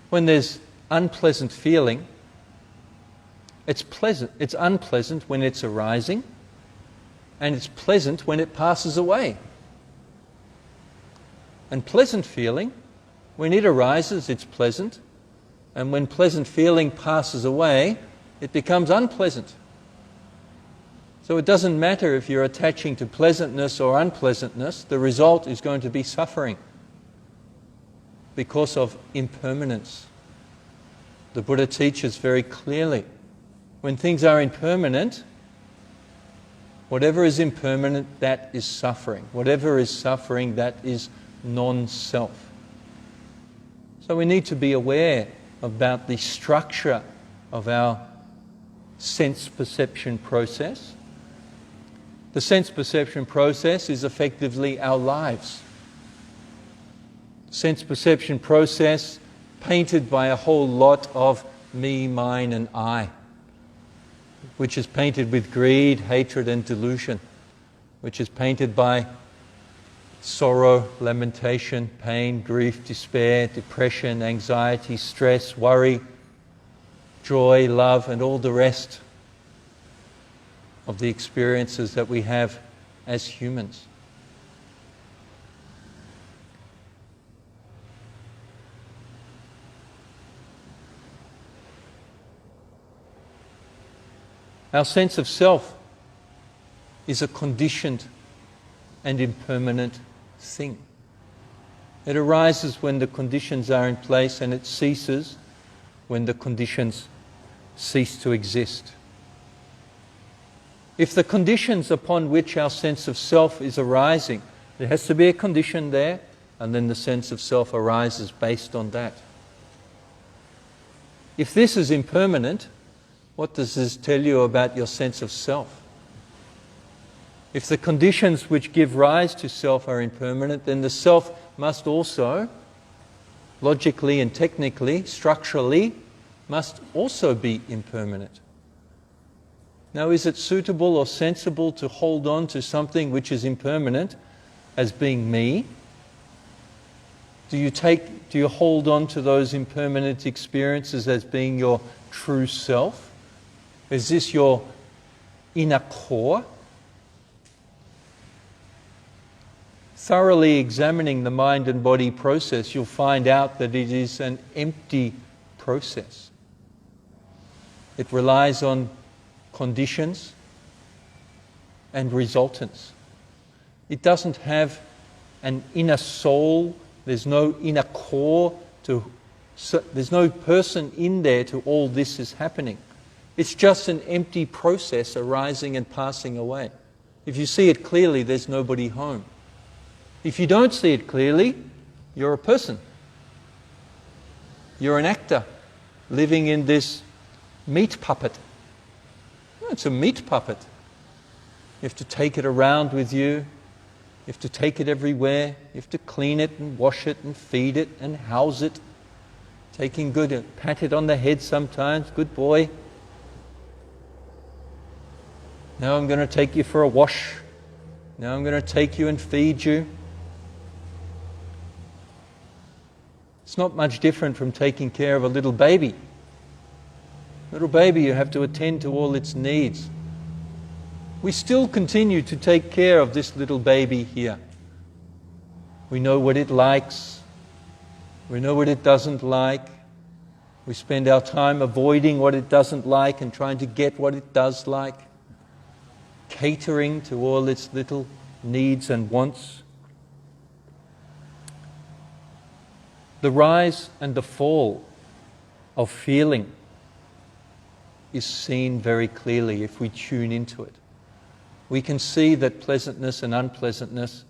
when there's unpleasant feeling, it's unpleasant when it's arising, and it's pleasant when it passes away. And pleasant feeling, when it arises, it's pleasant, and when pleasant feeling passes away, it becomes unpleasant. So it doesn't matter if you're attaching to pleasantness or unpleasantness, the result is going to be suffering because of impermanence. The Buddha teaches very clearly, when things are impermanent, Whatever is impermanent, that is suffering. Whatever is suffering, that is non-self. So we need to be aware about the structure of our sense perception process. The sense perception process is effectively our lives. Sense perception process painted by a whole lot of me, mine and I, which is painted with greed, hatred and delusion, which is painted by sorrow, lamentation, pain, grief, despair, depression, anxiety, stress, worry, joy, love, and all the rest of the experiences that we have as humans. Our sense of self is a conditioned and impermanent thing. It arises when the conditions are in place, and it ceases when the conditions cease to exist. If the conditions upon which our sense of self is arising, there has to be a condition there, and then the sense of self arises based on that. If this is impermanent, what does this tell you about your sense of self? If the conditions which give rise to self are impermanent, then the self must also, logically and technically, structurally, must also be impermanent. Now, is it suitable or sensible to hold on to something which is impermanent as being me? Do you hold on to those impermanent experiences as being your true self? Is this your inner core? Thoroughly examining the mind and body process, you'll find out that it is an empty process. It relies on conditions and resultants. It doesn't have an inner soul. There's no inner core there's no person in there to all this is happening. It's just an empty process arising and passing away. If you see it clearly, there's nobody home. If you don't see it clearly, you're a person. You're an actor living in this meat puppet. It's a meat puppet. You have to take it around with you. You have to take it everywhere. You have to clean it and wash it and feed it and house it. Taking good, pat it on the head sometimes. Good boy. Now I'm going to take you for a wash. Now I'm going to take you and feed you. It's not much different from taking care of a little baby. Little baby, you have to attend to all its needs. We still continue to take care of this little baby here. We know what it likes. We know what it doesn't like. We spend our time avoiding what it doesn't like and trying to get what it does like, catering to all its little needs and wants. The rise and the fall of feeling is seen very clearly if we tune into it. We can see that pleasantness and unpleasantness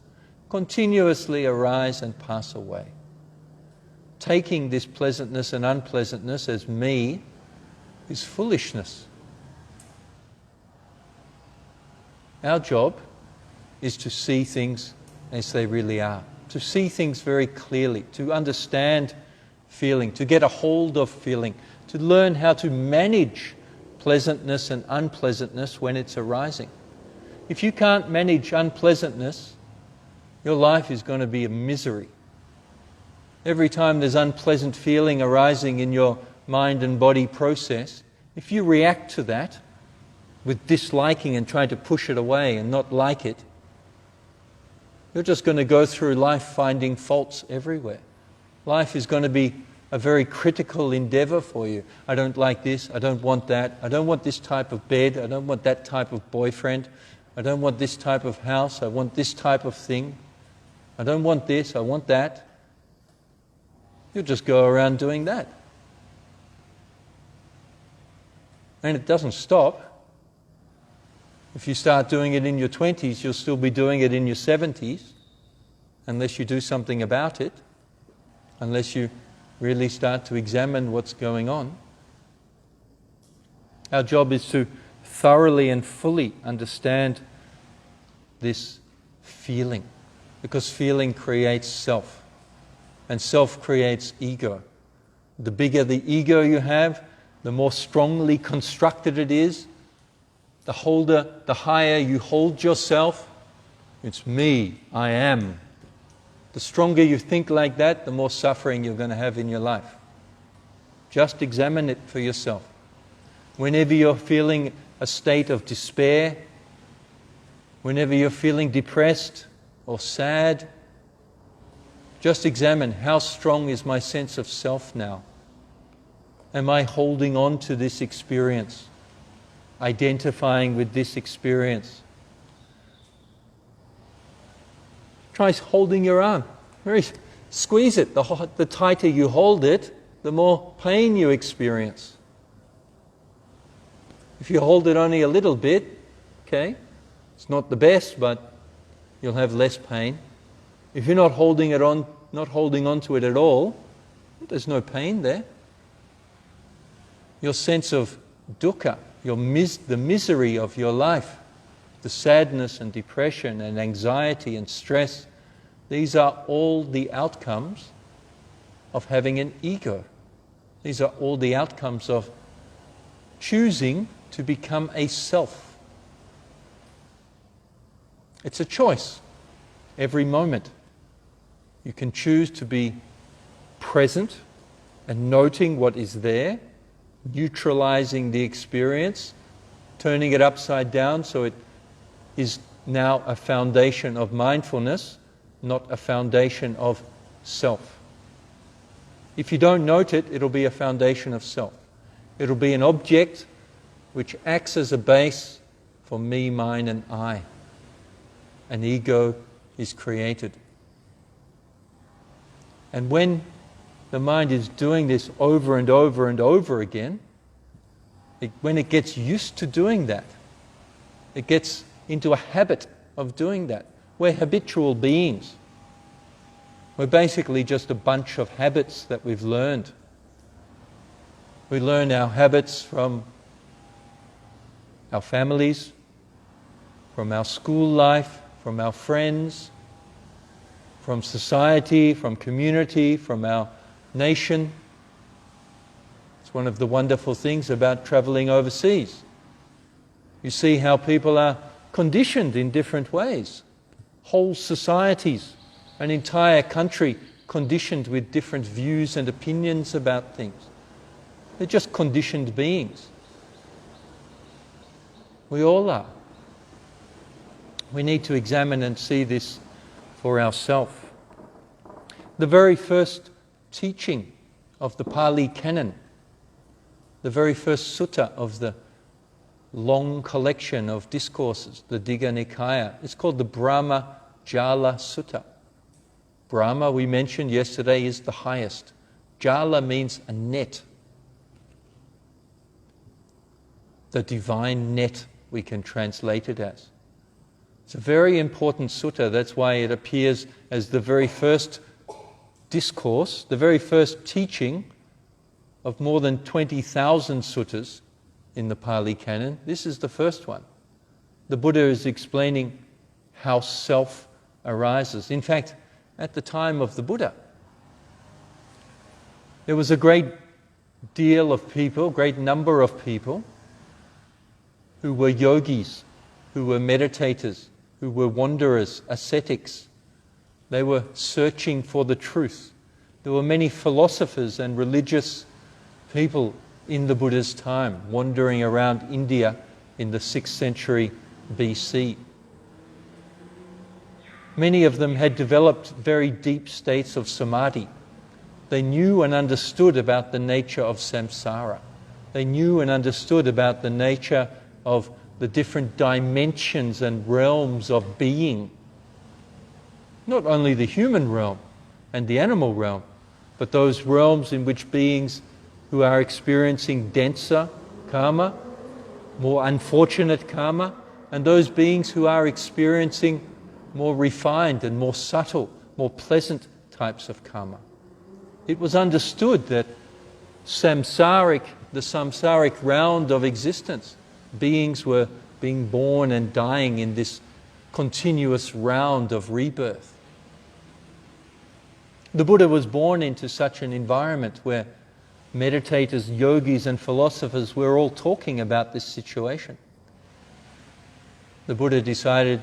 continuously arise and pass away. Taking this pleasantness and unpleasantness as me is foolishness. Our job is to see things as they really are, to see things very clearly, to understand feeling, to get a hold of feeling, to learn how to manage pleasantness and unpleasantness when it's arising. If you can't manage unpleasantness, your life is going to be a misery. Every time there's unpleasant feeling arising in your mind and body process, if you react to that with disliking and trying to push it away and not like it, you're just going to go through life finding faults everywhere. Life is going to be a very critical endeavor for you. I don't like this, I don't want that, I don't want this type of bed, I don't want that type of boyfriend, I don't want this type of house, I want this type of thing, I don't want this, I want that. You'll just go around doing that. And it doesn't stop. If you start doing it in your 20s, you'll still be doing it in your 70s, unless you do something about it, unless you really start to examine what's going on. Our job is to thoroughly and fully understand this feeling, because feeling creates self, and self creates ego. The bigger the ego you have, the more strongly constructed it is, the higher you hold yourself. It's me, I am. The stronger you think like that, the more suffering you're going to have in your life. Just examine it for yourself. Whenever you're feeling a state of despair, whenever you're feeling depressed or sad, just examine, how strong is my sense of self now? Am I holding on to this experience? Identifying with this experience? Try holding your arm. Squeeze it. The tighter you hold it, the more pain you experience. If you hold it only a little bit, okay, it's not the best, but you'll have less pain. If you're not holding on to it at all, there's no pain there. Your sense of dukkha, the misery of your life, the sadness and depression and anxiety and stress, these are all the outcomes of having an ego. These are all the outcomes of choosing to become a self. It's a choice. Every moment you can choose to be present and noting what is there, neutralizing the experience, turning it upside down so it is now a foundation of mindfulness, not a foundation of self. If you don't note it, it'll be a foundation of self. It'll be an object which acts as a base for me, mine and I. An ego is created. And when the mind is doing this over and over and over again, when it gets used to doing that, it gets into a habit of doing that. We're habitual beings. We're basically just a bunch of habits that we've learned. We learn our habits from our families, from our school life, from our friends, from society, from community, from our nation. It's one of the wonderful things about traveling overseas. You see how people are conditioned in different ways. Whole societies, an entire country conditioned with different views and opinions about things. They're just conditioned beings. We all are. We need to examine and see this for ourselves. The very first teaching of the Pali Canon, the very first sutta of the long collection of discourses, the Digha Nikaya, it's called the Brahma Jala Sutta. Brahma, we mentioned yesterday, is the highest. Jala means a net. The divine net, we can translate it as. It's a very important sutta. That's why it appears as the very first discourse, the very first teaching of more than 20,000 suttas in the Pali Canon. This is the first one. The Buddha is explaining how self arises. In fact, at the time of the Buddha, there was a great deal of people, great number of people, who were yogis, who were meditators, who were wanderers, ascetics. They were searching for the truth. There were many philosophers and religious people in the Buddha's time, wandering around India in the 6th century BC. Many of them had developed very deep states of samadhi. They knew and understood about the nature of samsara. They knew and understood about the nature of the different dimensions and realms of being. Not only the human realm and the animal realm, but those realms in which beings who are experiencing denser karma, more unfortunate karma, and those beings who are experiencing more refined and more subtle, more pleasant types of karma. It was understood that the samsaric round of existence, beings were being born and dying in this continuous round of rebirth. The Buddha was born into such an environment where meditators, yogis and philosophers were all talking about this situation. The Buddha decided,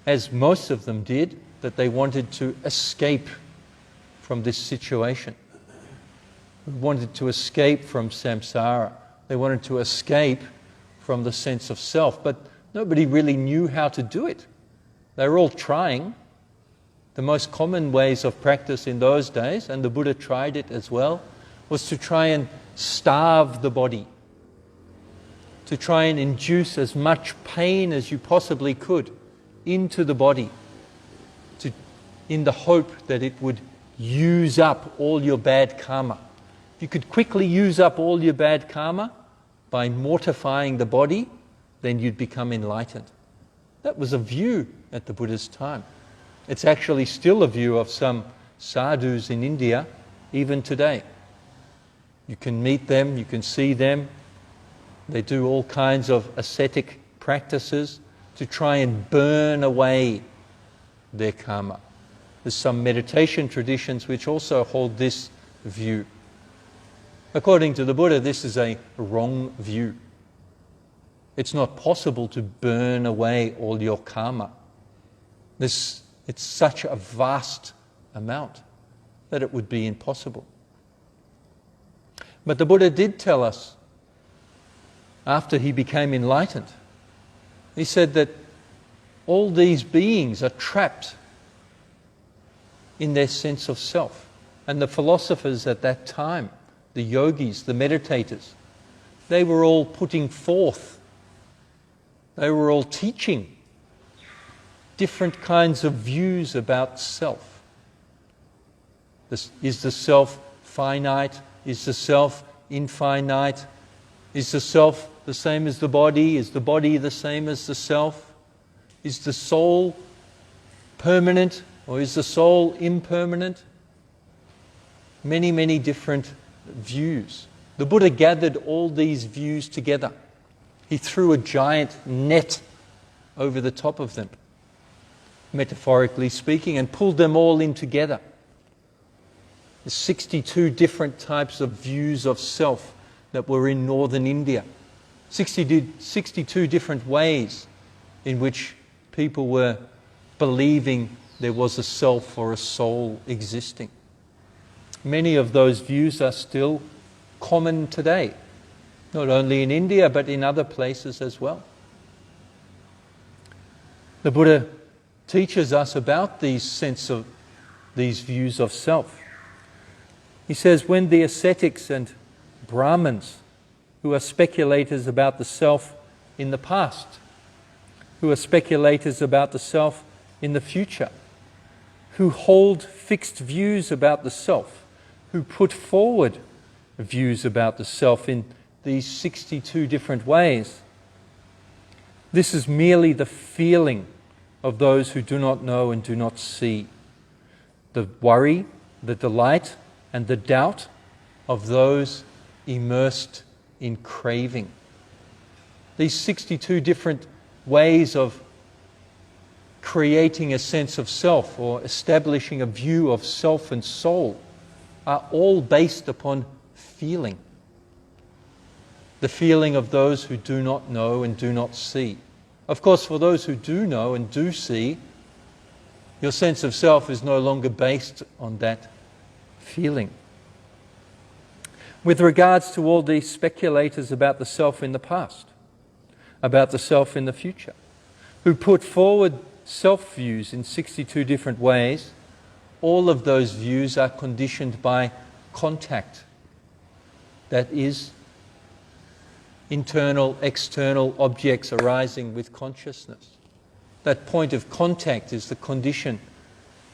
as most of them did, that they wanted to escape from this situation. They wanted to escape from samsara. They wanted to escape from the sense of self, but nobody really knew how to do it. They were all trying. The most common ways of practice in those days, and the Buddha tried it as well, was to try and starve the body, to try and induce as much pain as you possibly could into the body, in the hope that it would use up all your bad karma. If you could quickly use up all your bad karma by mortifying the body, then you'd become enlightened. That was a view at the Buddha's time. It's actually still a view of some sadhus in India, even today. You can meet them, you can see them. They do all kinds of ascetic practices to try and burn away their karma. There's some meditation traditions which also hold this view. According to the Buddha, this is a wrong view. It's not possible to burn away all your karma. It's such a vast amount that it would be impossible. But the Buddha did tell us, after he became enlightened, he said that all these beings are trapped in their sense of self. And the philosophers at that time, the yogis, the meditators, they were all putting forth, they were all teaching different kinds of views about self. Is the self finite? Is the self infinite? Is the self the same as the body? Is the body the same as the self? Is the soul permanent or is the soul impermanent? Many, many different views. The Buddha gathered all these views together. He threw a giant net over the top of them, metaphorically speaking, and pulled them all in together. There's 62 different types of views of self that were in northern India. 62 different ways in which people were believing there was a self or a soul existing. Many of those views are still common today, not only in India but in other places as well. The Buddha teaches us about these views of self. He says, when the ascetics and Brahmins, who are speculators about the self in the past, who are speculators about the self in the future, who hold fixed views about the self, who put forward views about the self in these 62 different ways, this is merely the feeling of those who do not know and do not see. The worry, the delight, and the doubt of those immersed in craving. These 62 different ways of creating a sense of self or establishing a view of self and soul are all based upon feeling. The feeling of those who do not know and do not see. Of course, for those who do know and do see, your sense of self is no longer based on that feeling. With regards to all these speculators about the self in the past, about the self in the future, who put forward self-views in 62 different ways, all of those views are conditioned by contact. That is, internal, external objects arising with consciousness. That point of contact is the condition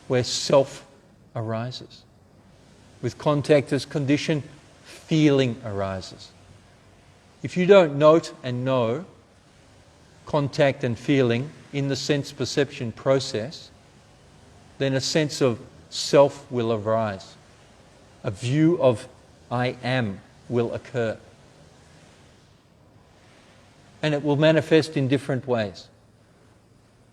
where self arises. With contact as condition, feeling arises. If you don't note and know contact and feeling in the sense perception process, then a sense of self will arise. A view of I am will occur. And it will manifest in different ways.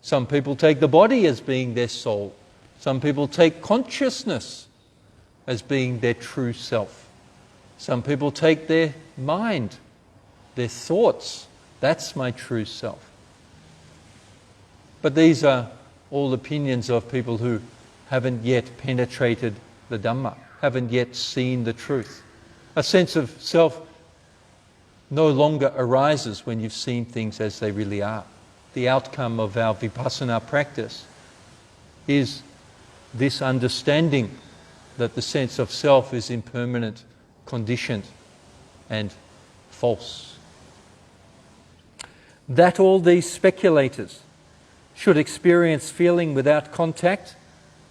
Some people take the body as being their soul. Some people take consciousness as being their true self. Some people take their mind, their thoughts. That's my true self. But these are all opinions of people who haven't yet penetrated the Dhamma, haven't yet seen the truth. A sense of self no longer arises when you've seen things as they really are. The outcome of our vipassana practice is this understanding that the sense of self is impermanent, conditioned, and false. That all these speculators should experience feeling without contact,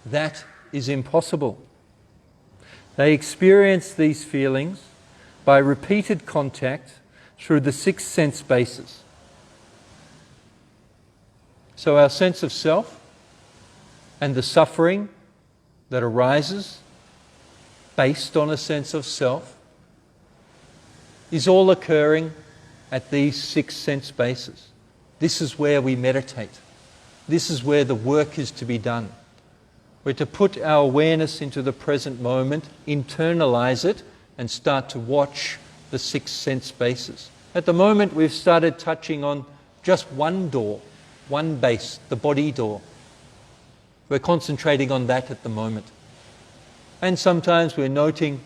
that is impossible. They experience these feelings by repeated contact through the 6 sense bases. So our sense of self and the suffering that arises based on a sense of self is all occurring at these 6 sense bases. This is where we meditate. This is where the work is to be done. We're to put our awareness into the present moment, internalize it, and start to watch the 6 sense bases. At the moment, we've started touching on just one door, one base, the body door. We're concentrating on that at the moment. And sometimes we're noting,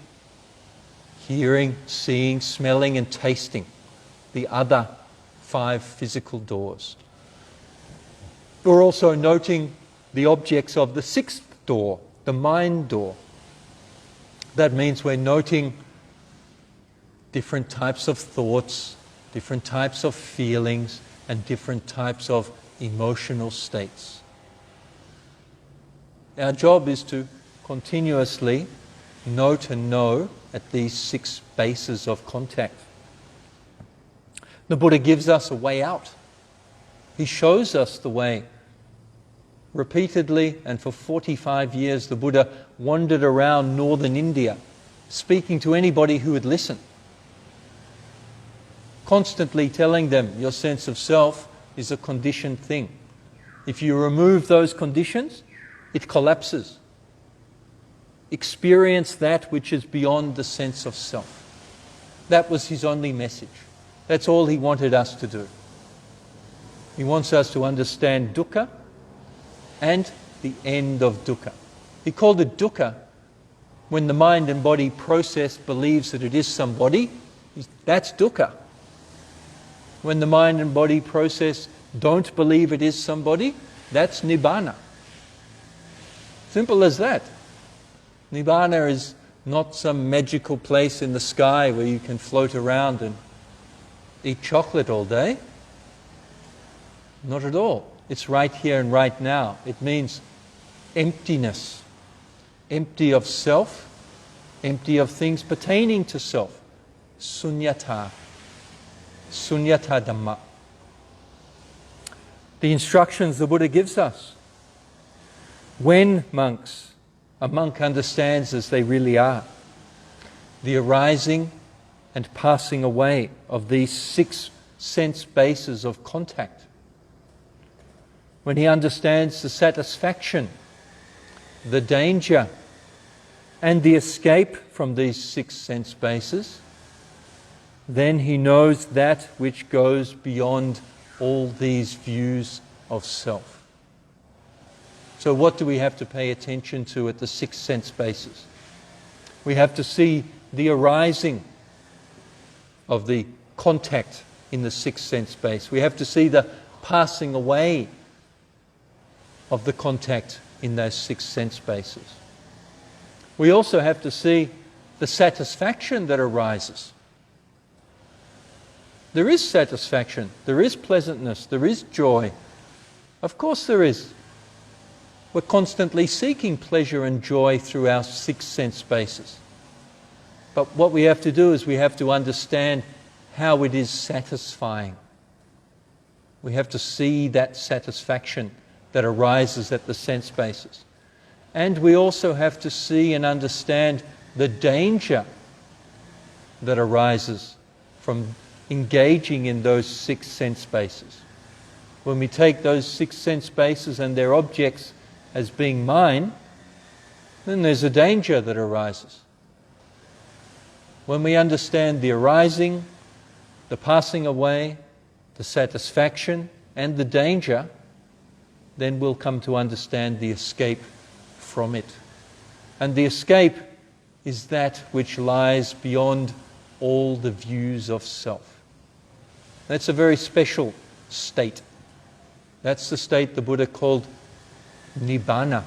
hearing, seeing, smelling, and tasting the other 5 physical doors. We're also noting the objects of the 6th door, the mind door. That means we're noting different types of thoughts, different types of feelings, and different types of emotional states. Our job is to continuously note and know at these 6 bases of contact. The Buddha gives us a way out. He shows us the way. Repeatedly, and for 45 years, the Buddha wandered around northern India, speaking to anybody who would listen. Constantly telling them, your sense of self is a conditioned thing. If you remove those conditions, it collapses. Experience that which is beyond the sense of self. That was his only message. That's all he wanted us to do. He wants us to understand dukkha and the end of dukkha. He called it dukkha when the mind and body process believes that it is somebody. That's dukkha. When the mind and body process don't believe it is somebody, that's nibbana. Simple as that. Nibbana is not some magical place in the sky where you can float around and eat chocolate all day. Not at all. It's right here and right now. It means emptiness. Empty of self, empty of things pertaining to self. Sunyata. Sunyata Dhamma. The instructions the Buddha gives us. When a monk understands as they really are, the arising and passing away of these 6 sense bases of contact, when he understands the satisfaction, the danger, and the escape from these 6 sense bases, then he knows that which goes beyond all these views of self. So what do we have to pay attention to at the 6 sense bases? We have to see the arising of the contact in the 6 sense base. We have to see the passing away of the contact in those 6 sense bases. We also have to see the satisfaction that arises. There is satisfaction, there is pleasantness, there is joy. Of course there is. We're constantly seeking pleasure and joy through our 6 sense bases. But what we have to do is we have to understand how it is satisfying. We have to see that satisfaction that arises at the sense basis. And we also have to see and understand the danger that arises from engaging in those 6 sense bases. When we take those 6 sense bases and their objects as being mine, then there's a danger that arises. When we understand the arising, the passing away, the satisfaction, and the danger, then we'll come to understand the escape from it. And the escape is that which lies beyond all the views of self. That's a very special state. That's the state the Buddha called Nibbana,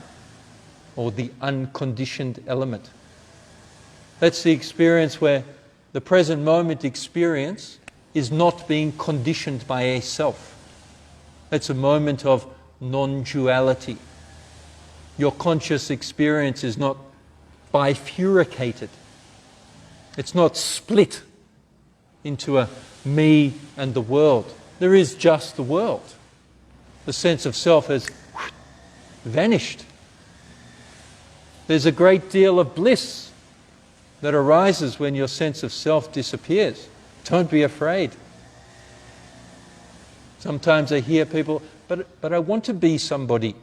or the unconditioned element. That's the experience where the present moment experience is not being conditioned by a self. It's a moment of non-duality. Your conscious experience is not bifurcated. It's not split into a me and the world. There is just the world. The sense of self has vanished. There's a great deal of bliss that arises when your sense of self disappears. Don't be afraid. Sometimes I hear people, but I want to be somebody.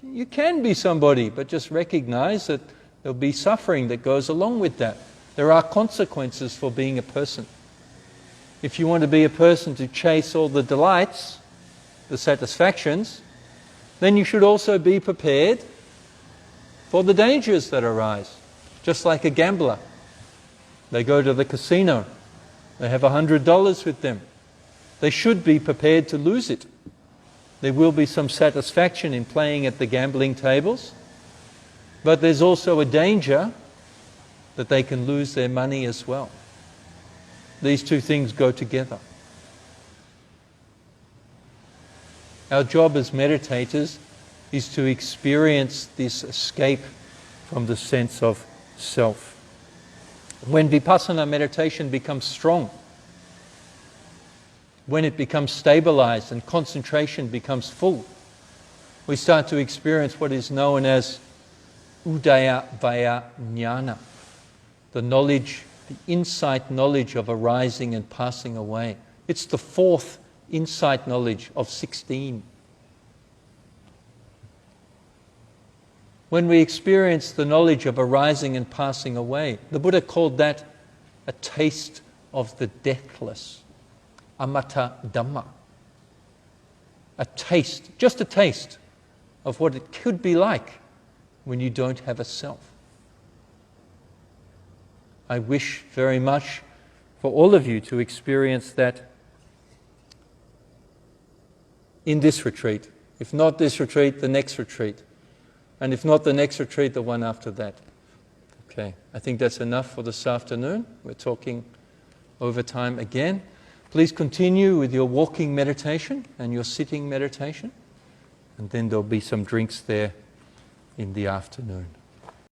You can be somebody, but just recognize that there'll be suffering that goes along with that. There are consequences for being a person. If you want to be a person to chase all the delights, the satisfactions, then you should also be prepared for the dangers that arise. Just like a gambler. They go to the casino. They have $100 with them. They should be prepared to lose it. There will be some satisfaction in playing at the gambling tables, but there's also a danger that they can lose their money as well. These two things go together. Our job as meditators is to experience this escape from the sense of self. When vipassana meditation becomes strong, when it becomes stabilized and concentration becomes full, we start to experience what is known as Udayavaya Jnana, the knowledge, the insight knowledge of arising and passing away. It's the 4th insight knowledge of 16. When we experience the knowledge of arising and passing away, the Buddha called that a taste of the deathless, amata dhamma. A taste, just a taste of what it could be like when you don't have a self. I wish very much for all of you to experience that in this retreat. If not this retreat, the next retreat. And if not the next retreat, the one after that. Okay, I think that's enough for this afternoon. We're talking over time again. Please continue with your walking meditation and your sitting meditation. And then there'll be some drinks there in the afternoon.